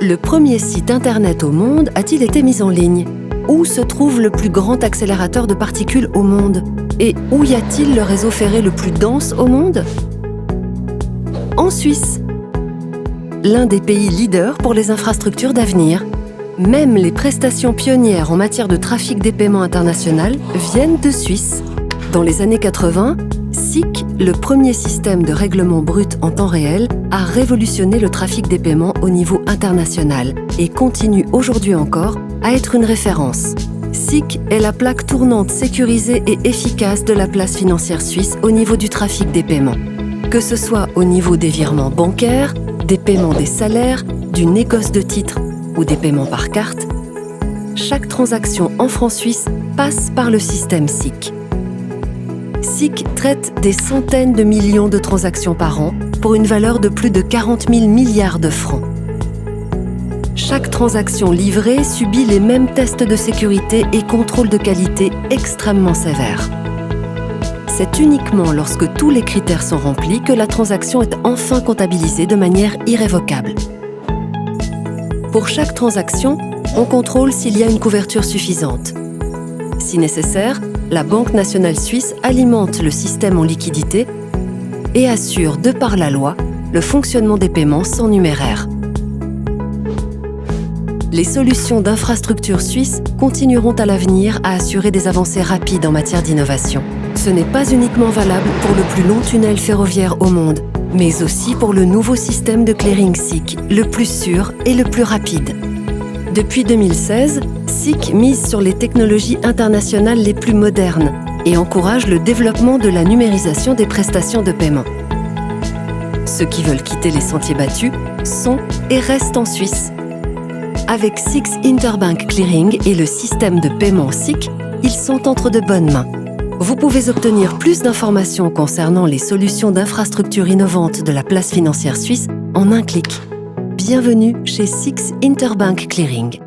Le premier site internet au monde a-t-il été mis en ligne? Où se trouve le plus grand accélérateur de particules au monde? Et où y a-t-il le réseau ferré le plus dense au monde? En Suisse, l'un des pays leaders pour les infrastructures d'avenir. Même les prestations pionnières en matière de trafic des paiements international viennent de Suisse. Dans les années 80, SIC, le premier système de règlement brut en temps réel, a révolutionné le trafic des paiements au niveau international et continue aujourd'hui encore à être une référence. SIC est la plaque tournante sécurisée et efficace de la place financière suisse au niveau du trafic des paiements. Que ce soit au niveau des virements bancaires, des paiements des salaires, du négoce de titres ou des paiements par carte, chaque transaction en francs suisses passe par le système SIC. SIC traite des centaines de millions de transactions par an pour une valeur de plus de 40 000 milliards de francs. Chaque transaction livrée subit les mêmes tests de sécurité et contrôles de qualité extrêmement sévères. C'est uniquement lorsque tous les critères sont remplis que la transaction est enfin comptabilisée de manière irrévocable. Pour chaque transaction, on contrôle s'il y a une couverture suffisante. Si nécessaire, la Banque nationale suisse alimente le système en liquidité et assure, de par la loi, le fonctionnement des paiements sans numéraire. Les solutions d'infrastructures suisses continueront à l'avenir à assurer des avancées rapides en matière d'innovation. Ce n'est pas uniquement valable pour le plus long tunnel ferroviaire au monde, mais aussi pour le nouveau système de clearing SIC, le plus sûr et le plus rapide. Depuis 2016, SIC mise sur les technologies internationales les plus modernes et encourage le développement de la numérisation des prestations de paiement. Ceux qui veulent quitter les sentiers battus sont et restent en Suisse. Avec SIX Interbank Clearing et le système de paiement SIC, ils sont entre de bonnes mains. Vous pouvez obtenir plus d'informations concernant les solutions d'infrastructures innovantes de la place financière suisse en un clic. Bienvenue chez SIX Interbank Clearing.